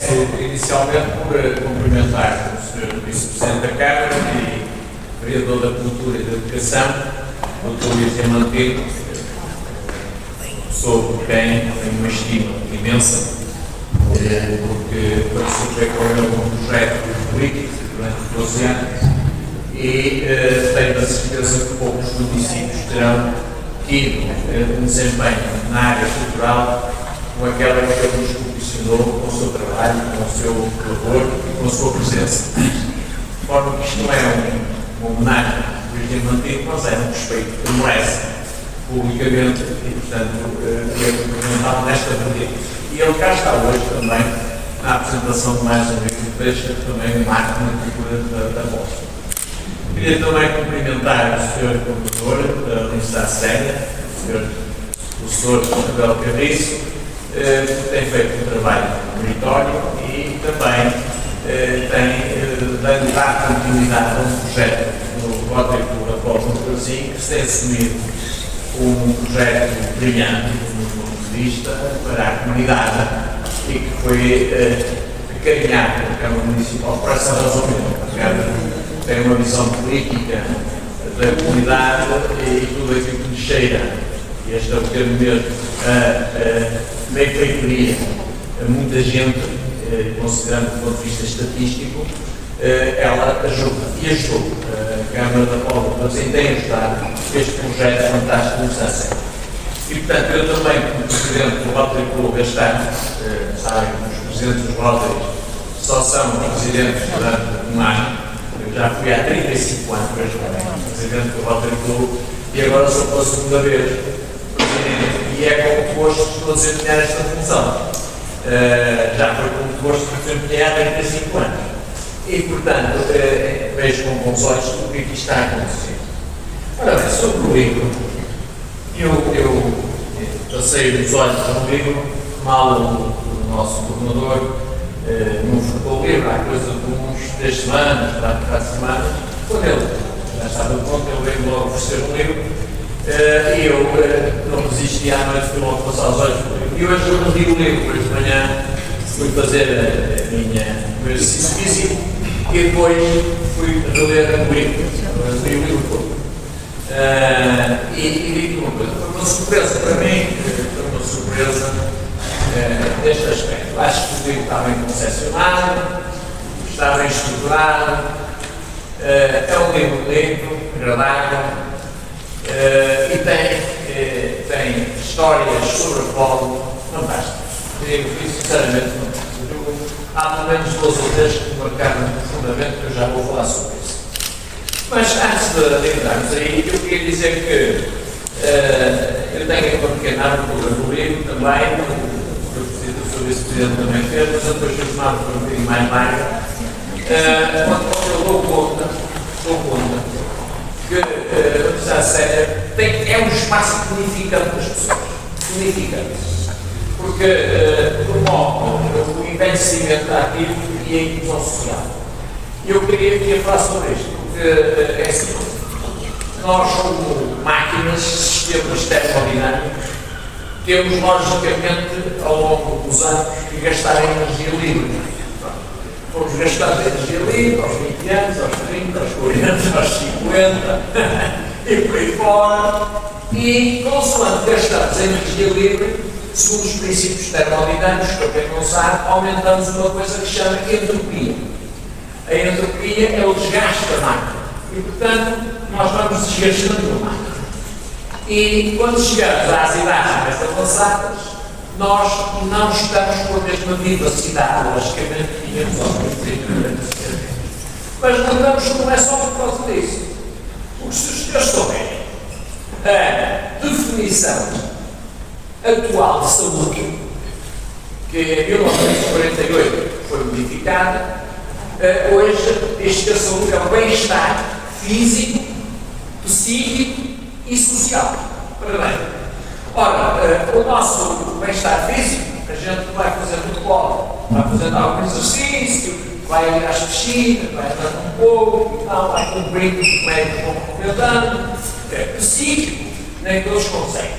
Inicialmente por cumprimentar o Sr. Vice-Presidente da Câmara e Vereador da Cultura e da Educação, Dr. Luís Diamantino, sobre quem tenho uma estima imensa, porque participei com ele num projeto político durante 12 anos e tenho a certeza que poucos municípios terão tido um desempenho na área cultural com aquela que ele nos proporcionou com o seu trabalho, com o seu labor e com a sua presença. De forma que isto não é uma homenagem ao Luís Diamantino, mas é um respeito que merece publicamente e, portanto, queria cumprimentá-lo nesta vertente. E ele cá está hoje também na apresentação de mais um livro de texto, também um marco na cultura da voz. Queria também cumprimentar o Sr. Coordenador da Universidade Séria, o Sr. Professor Abel Carriço, que tem feito um trabalho meritório e também tem dado continuidade a um projeto no Rotary Club Após no Brasil, que se tem assumido um projeto brilhante do meu ponto de vista para a comunidade e que foi acarinhado pela Câmara Municipal por essa razão mesmo. A Câmara tem uma visão política da comunidade e tudo aquilo que lhe cheira, e este é o termo mesmo, benfeitoria a muita gente, considerando do ponto de vista estatístico, ela ajuda e ajudou. A Câmara da Póvoa tem ajudado este projeto fantástico do Santa. E, portanto, eu também, como Presidente do Rotary Club este ano, sabem que os Presidentes dos Rotaries só são Presidentes durante um ano. Eu já fui há 35 anos Presidente do Rotary Club e agora sou pela segunda vez Presidente. E é com gosto que estou a desempenhar esta função. Já foi com gosto que desempenhei há 35 anos. E, portanto, vejo com bons olhos tudo o que aqui está a acontecer. Ora bem, sobre o livro, eu passei os olhos para um livro, mal o nosso coordenador não ficou o livro, há coisa de uns 3 semanas, 4 semanas, quando ele já estava pronto, ele veio logo oferecer um livro. E eu não resisti à noite, fui logo passar os olhos para o livro. E hoje eu não li o livro, hoje de manhã fui fazer o meu exercício físico e depois fui reler o livro, li o livro todo. E digo uma coisa, foi uma surpresa para mim, foi uma surpresa deste aspecto. Acho que o livro está bem concepcionado, está bem estruturado, é um livro limpo, agradável. E tem histórias sobre a Póvoa fantásticas. Digo sinceramente, há pelo menos 2 ou 3 que me marcaram profundamente, que eu já vou falar sobre isso. Mas antes de entrarmos aí, eu queria dizer que eu tenho uma pequena abertura no livro também, o Sr. Vice-Presidente também fez, mas depois eu tomava por um bocadinho mais larga, quando eu dou conta que a Universidade Séria é um espaço significante das pessoas, significante, porque promove o envelhecimento ativo e a inclusão social. E eu queria falar sobre isto, porque é assim, nós como máquinas, sistemas termodinâmicos, temos logicamente ao longo dos anos que gastar energia livre. Fomos gastando energia livre aos 20 anos, aos 30, aos 40, aos 50 e por aí fora. E, consoante gastamos energia livre, segundo os princípios termodinâmicos, para quem não sabe, aumentamos uma coisa que se chama entropia. A entropia é o desgaste da máquina. E, portanto, nós vamos desgastando a máquina. E, quando chegamos às idades mais avançadas, nós não estamos com a mesma vivacidade, logicamente, que tínhamos aos 30. Mas notamos que não é só por causa disso. Porque se os senhores souberem a definição atual de saúde, que em 1948 foi modificada, hoje diz que a saúde é o bem-estar físico, psíquico e social. Ora bem, o nosso bem-estar físico, a gente vai fazer futebol, vai fazer algum exercício, vai ir às piscinas, vai andar um pouco e tal, vai cumprindo os médicos vão recomendando. Psíquico, nem todos conseguem,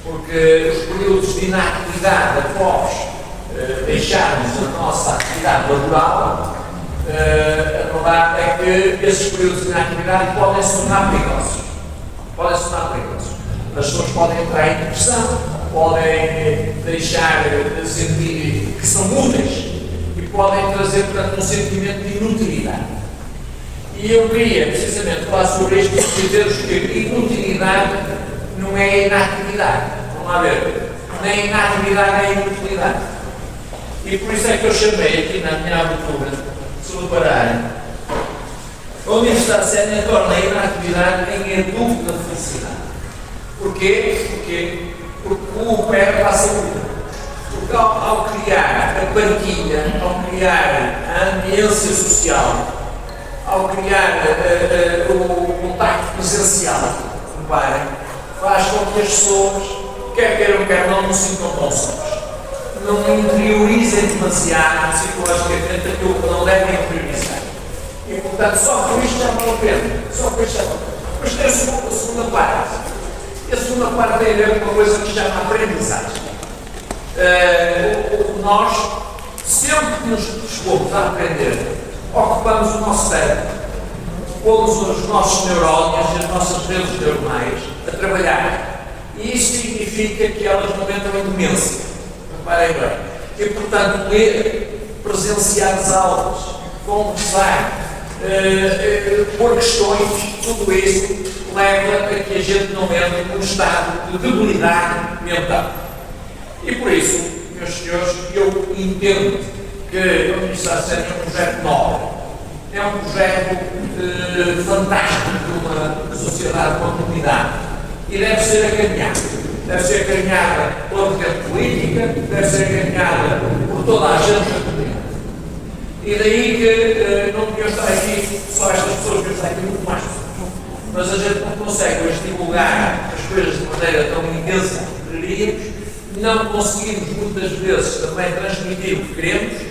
porque os períodos de inatividade após deixarmos a nossa atividade laboral, a verdade é que esses períodos de inatividade podem se tornar perigosos. As pessoas podem entrar em depressão, podem deixar de sentir que são úteis e podem trazer, portanto, um sentimento de inutilidade. E eu queria, precisamente, falar sobre isto e dizer-vos que inutilidade não é inatividade. Vamos lá ver. Nem inatividade é inutilidade. E por isso é que eu chamei aqui na minha abertura, se repararem, a Universidade Sénior torna a inatividade em adulto da felicidade. Porquê? Porque o pé passa muito. Porque ao criar a partilha, ao criar a ambiência social, ao criar o contacto presencial, reparem, faz com que as pessoas, quer queiram, quer não se sintam tão sós. Não interiorizem demasiado psicologicamente aquilo que não devem interiorizar. E, portanto, só por isto já vale a pena. Mas tem a segunda parte. E a segunda parte tem a ver com uma coisa que se chama aprendizagem. Nós, sempre que nos dispomos a aprender, ocupamos o nosso cérebro, pomos os nossos neurónios e as nossas redes neuronais a trabalhar. E isso significa que elas não entram em demência. Reparem bem. E, portanto, ler, presenciar as aulas, conversar, pôr questões, tudo isso leva a que a gente não entre num estado de debilidade mental. E por isso, meus senhores, eu entendo que a Universidade Sénior é um projeto nobre, é um projeto fantástico de uma sociedade, de uma comunidade, e deve ser acarinhado. Deve ser acarinhada pela vertente política, deve ser acarinhada por toda a gente da comunidade. E daí que não deviam estar aqui só estas pessoas, deviam estar aqui muito mais pessoas. Mas a gente não consegue hoje divulgar as coisas de maneira tão intensa que queríamos, não conseguimos muitas vezes também transmitir o que queremos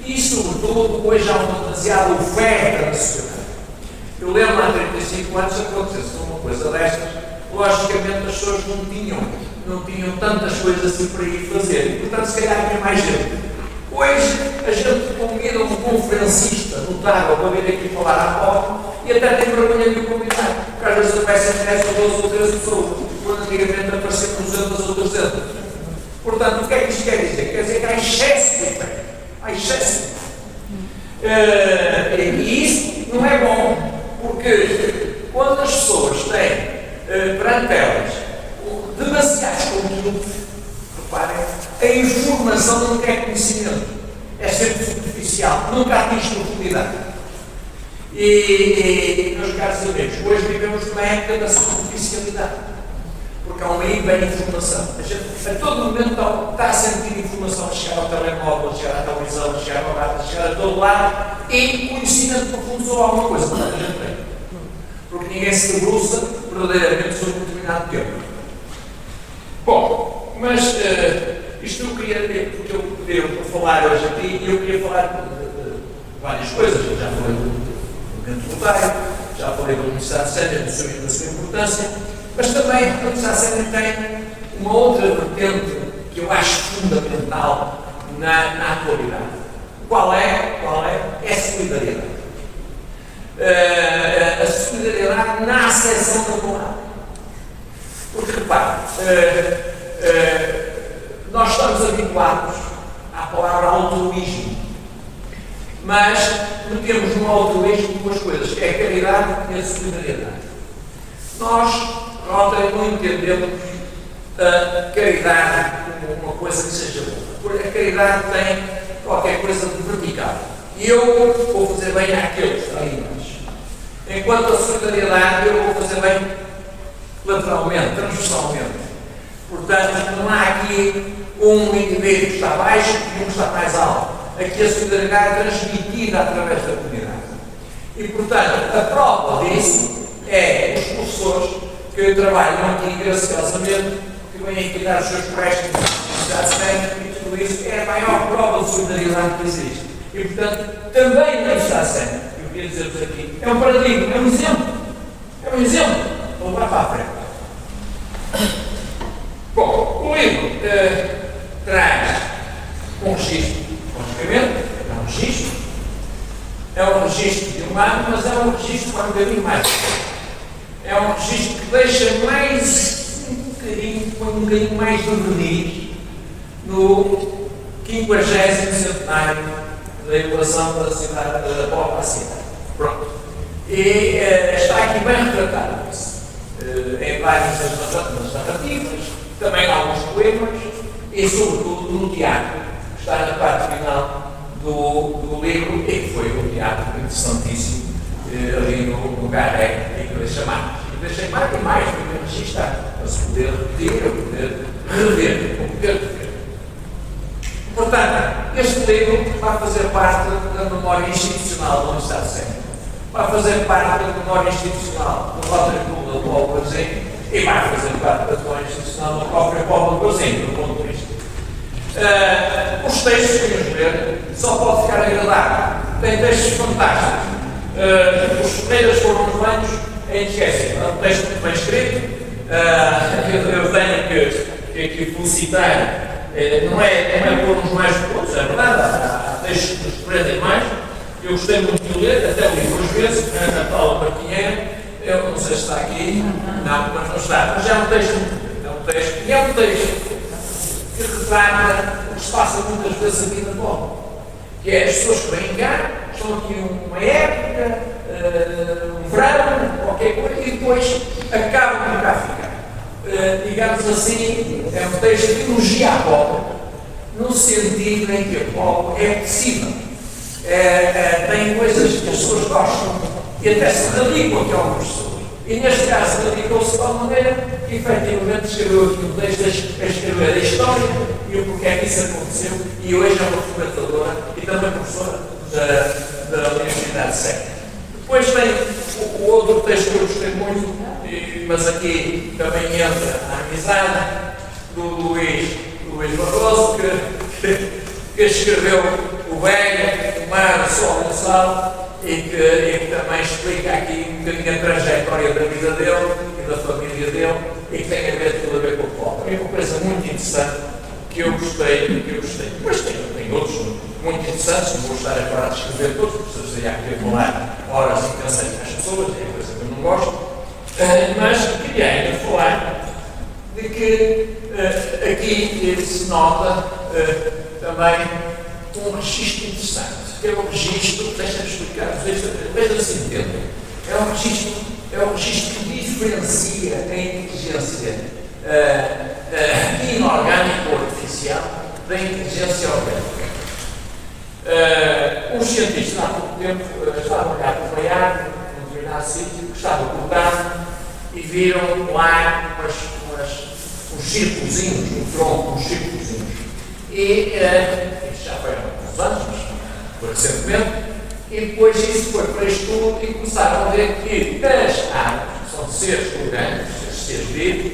e, sobretudo, hoje há uma demasiada oferta nacional. Eu lembro há 35 anos acontecesse uma coisa destas, logicamente as pessoas não tinham tantas coisas assim para ir fazer e, portanto, se calhar tinha mais gente. Hoje a gente convida um conferencista notável para vir aqui falar à prova e até tem vergonha de o convidar, porque às vezes aparecem 10 ou 12 ou 13 pessoas, quando antigamente apareciam 200 ou 300. Portanto, o que é que isto quer dizer? Quer dizer que há excesso de oferta. Há excesso. E isso não é bom, porque quando as pessoas têm perante elas demasiados conteúdos, reparem, a informação nunca é conhecimento, é sempre superficial, nunca atinge profundidade. E meus caros amigos, hoje vivemos numa época da superficialidade, porque há uma hiperinformação. A gente a todo momento está a sentir informação a chegar ao telemóvel, a chegar à televisão, a chegar ao rádio, a chegar a todo lado, e conhecimento profundo sobre alguma coisa, mas a gente tem. Porque ninguém se debruça verdadeiramente sobre um determinado tempo. Bom, mas isto eu queria, porque eu pediram para falar hoje aqui, e eu queria falar de várias coisas. Eu já falei do movimento voluntário, já falei da Universidade Sénior, da sua importância, mas também a Universidade Sénior tem uma outra vertente que eu acho fundamental na atualidade. Qual é? É a solidariedade. A solidariedade na acessão da palavra. Porque, repare, nós estamos habituados à palavra altruísmo, mas metemos no altruísmo duas coisas, que é a caridade e a solidariedade. Nós, Rotary, não entendemos a caridade como uma coisa que seja boa. A caridade tem qualquer coisa de vertical. E eu vou fazer bem àqueles que estão aí embaixo. Enquanto a solidariedade, eu vou fazer bem lateralmente, transversalmente. Portanto, não há aqui um indivíduo que está baixo e um que está mais alto. Aqui a solidariedade é transmitida através da comunidade. E, portanto, a prova disso é os professores que trabalham aqui graciosamente, que vêm aqui dar os seus préstimos na Universidade Sénior e tudo isso, é a maior prova de solidariedade que existe. E, portanto, também na Universidade Sénior, eu queria dizer-vos aqui, é um paradigma, é um exemplo. É um exemplo. Vamos lá para a frente. Bom, o livro traz um registro, logicamente, é um registro de um ano, mas é um registro para um bocadinho mais. É um registro que deixa mais põe um bocadinho mais de verniz no 50º centenário da evolução da cidade, da própria cidade. Pronto. E está aqui bem retratado isso. Em várias das narrativas, também alguns poemas e, sobretudo, no teatro, que está na parte final do livro e que foi um teatro interessantíssimo ali no Garré, em que eu deixei mais e mais para registrar, para se poder repetir, para poder rever. Portanto, este livro vai fazer parte da memória institucional da Universidade de Sénior, vai fazer parte da memória institucional do Rotary Club da Póvoa de Varzim e vai fazer parte da memória institucional da própria Póvoa de Varzim, do ponto de vista. Os textos que vamos ver só pode ficar agradável. Tem textos fantásticos. Os primeiros foram uns banhos em esquece. É um texto muito bem escrito. Eu tenho que felicitar. Não é por uns mais que outros, é verdade. Há textos que nos prendem mais. Eu gostei muito de ler, até li duas vezes, a Paula Martinheira. Eu não sei se está aqui. Não, mas não está. Mas é um texto que retrata o que se passa muitas vezes aqui na Póvoa, que é as pessoas que vêm cá, estão aqui uma época, um verão, qualquer coisa, e depois acabam por cá ficar. Digamos assim, é um texto que elogia a Póvoa, no sentido em que a Póvoa é possível. Tem coisas que as pessoas gostam e até se radicam aqui algumas pessoas. E neste caso radicou-se de tal maneira que efetivamente escreveu aqui um texto a escrever a história e o porquê é que isso aconteceu, e hoje é uma frequentadora e também professora da Universidade de Sénior. Depois tem o outro texto que eu gostei muito, mas aqui também entra a amizade do Luís Barroso, que escreveu O Velho, O Mar, O Sol e o Sal, e que também explica aqui um bocadinho a trajetória da vida dele e da família dele, e que tem tudo a ver com o Póvoa. É uma coisa muito interessante que eu gostei. Depois tem outros muito interessantes, não vou estar agora a descrever todos, porque seria aqui a falar horas intensas com as pessoas, é coisa que eu não gosto, mas queria ainda falar de que aqui se nota também um registro interessante, que é o registro, deixa-me explicar, veja-se entender, é um registro que diferencia a inteligência inorgânica ou artificial da inteligência orgânica. Os cientistas há pouco tempo estavam a olhar para o Baiar, num determinado sítio, que estava cortado, e viram lá uns círculozinhos no tronco, uns círculozinhos. E isso já foi há alguns anos, mas foi recentemente, e depois isso foi para estudo e começaram a ver que as árvores, que são seres orgânicos, seres vivos,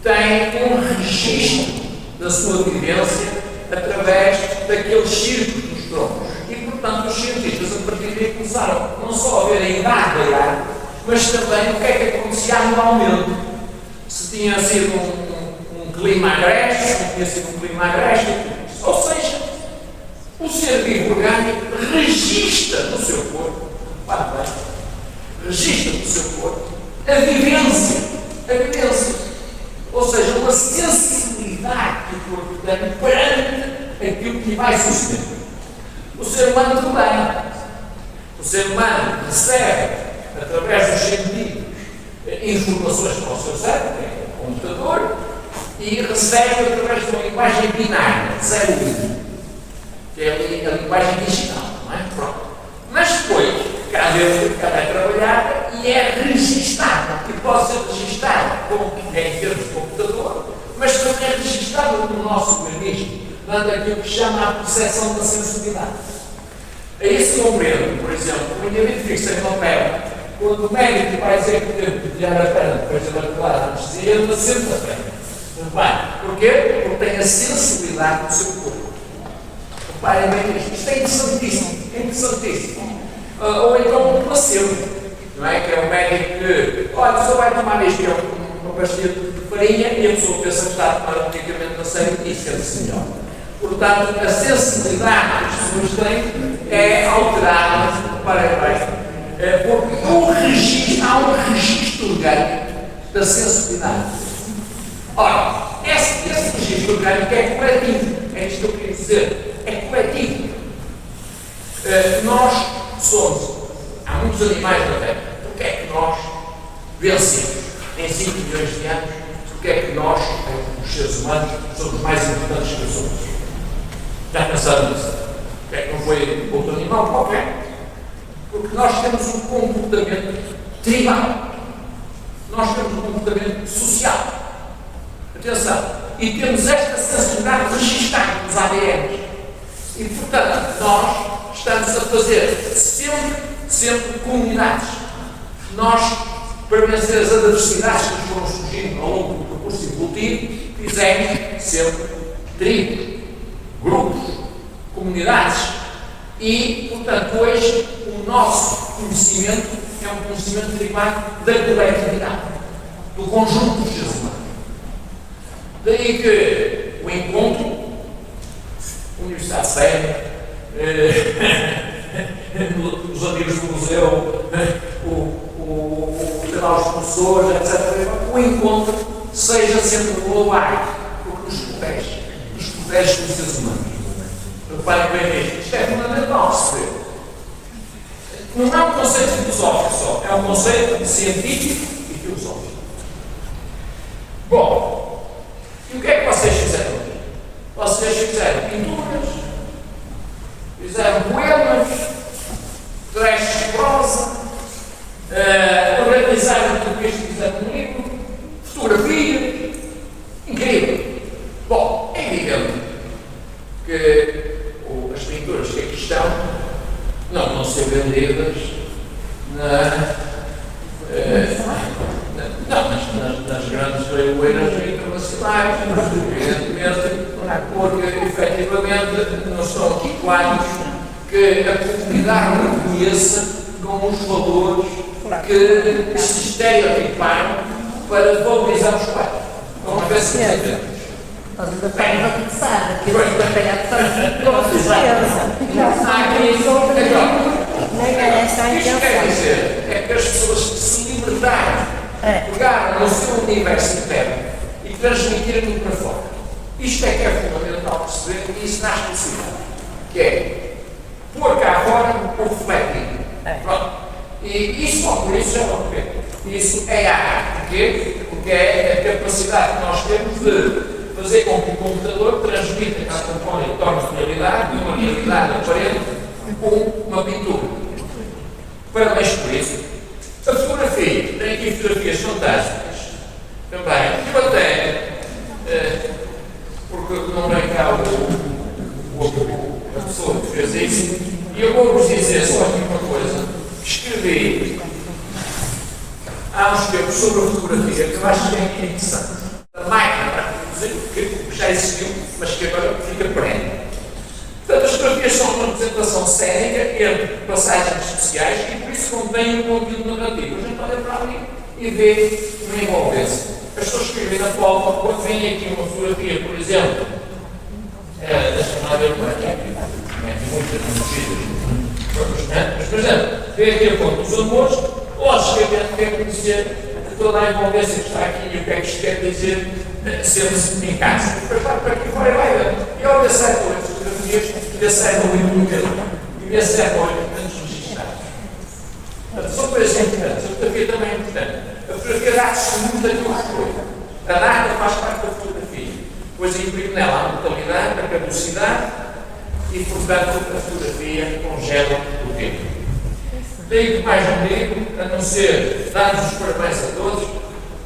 têm um registro da sua vivência através daqueles círculos dos troncos. E, portanto, os cientistas, a partir daí, começaram não só a ver a idade da árvore, mas também o que é que acontecia anualmente. Se tinha sido um clima agreste, se não tinha sido um clima agreste, ou seja, o ser vivo orgânico registra no seu corpo, registra no seu corpo a vivência, ou seja, uma sensibilidade que o corpo tem perante aquilo que vai suceder. O ser humano também. O ser humano recebe, através dos sentidos, informações para o seu cérebro, que é o computador, e recebe através de uma linguagem binária, 0 e 1, que é a linguagem digital, não é? Pronto. Mas depois, cada vez é trabalhada e é registada, e pode ser registada em termos de computador, mas também é registada no nosso organismo, dando aquilo que chama a percepção da sensibilidade. Aí se compreende, por exemplo, o indivíduo fixa uma perna, quando o médico vai dizer que tem que tirar a perna depois de macular a anestesia, ele sente a perna. Bem, porquê? Porque tem a sensibilidade do seu corpo. Reparem bem isto. Isto é interessantíssimo. Ou então um placebo, não é? Que é um médico que, olha, a pessoa vai tomar isto, uma pastilha de farinha, e a pessoa pensa que está a tomar um medicamento na série e sente-se melhor. Portanto, a sensibilidade que as pessoas têm é alterada para bem, porque há um registro orgânico da sensibilidade. Ora, esse registro orgânico é coletivo, é isto que eu queria dizer, é coletivo. Nós somos, há muitos animais na Terra, porque é que nós vencemos em 5 milhões de anos, porque é que nós, os seres humanos, somos mais importantes que os outros? Já pensaram nisso? Porque é que não foi outro animal qualquer? Porque nós temos um comportamento tribal. Nós temos um comportamento social. Atenção. E temos esta sensibilidade registada nos ADNs. E, portanto, nós estamos a fazer sempre comunidades. Nós, para vencer as adversidades que foram surgindo ao longo do percurso evolutivo, fizemos sempre tribos, grupos, comunidades. E, portanto, hoje o nosso conhecimento é um conhecimento derivado da coletividade, do conjunto dos seres humanos. Daí que o encontro, a Universidade Séria, os amigos do museu, os professores, etc., o encontro seja sempre um lugar, porque nos protege dos seres humanos. Reparem bem nisto, isto é fundamental perceber. Não é um conceito filosófico só, é um conceito científico e filosófico. Bom, e o que é que vocês fizeram aqui? Vocês fizeram pinturas, fizeram poemas, trechos de prosa, organizaram tudo isto que fizeram no livro, fotografia, incrível. Bom, é evidente que as pinturas que aqui estão não vão ser vendidas nas grandes leiloeiras internacionais, evidentemente, porque efetivamente não estão aqui quadros que a comunidade reconheça com os valores que se estereotiparam para valorizar os quadros. Vamos ver se entendemos. Nós ainda estamos a começar, aqui vai ter a com certeza. Nem é essa a intenção. Isto quer dizer é que as pessoas se libertaram, pegaram no seu universo interno e transmitiram-no para fora. Isto é que é fundamental perceber e isso nasce possível, que é pôr cá fora o refletivo. Pronto. E isso só por isso já não é. Isso é arte. Porquê? Porque é a capacidade que nós temos de fazer com que o computador transmita aquela componente e torne realidade, e uma realidade aparente com uma pintura. Parabéns por isso. A fotografia, tem aqui fotografias fantásticas também. Eu até, porque não vem cá a pessoa que fez isso, e eu vou-vos dizer só aqui uma coisa. Escrevi há uns tempos sobre a fotografia que eu acho que é interessante. A máquina para produzir, que já existiu, mas que agora fica perene. Portanto, as fotografias são uma representação cénica entre passagens especiais e por isso contêm um conteúdo narrativo. A gente olha para ali e vê uma envolvência. As pessoas escrevem na prova, quando vem aqui uma fotografia, por exemplo, deixa-me lá ver como é que é muitas conhecidas. Mas, por exemplo, vê aqui a ponto dos amores, logicamente quer conhecer toda a envolvência que está aqui e o que é que isto quer dizer sermos em casa. Depois vai para aqui fora e vai ver. E olha, sai com as fotografias, e sai com o livro e sai com os registrados. Portanto, são coisas importantes. A fotografia também é importante. A fotografia dá testemunho daquilo que foi. A data faz parte da fotografia. Pois imprime nela a mortalidade, a caducidade e, portanto, a fotografia congela o tempo. Daí que mais não digo, a não ser dar-nos os parabéns a todos,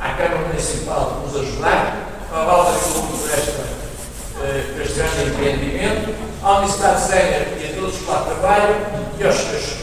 à Câmara Municipal por nos ajudar, à Valda Clube por este grande empreendimento, à Universidade Séria e a todos que lá trabalham e aos seus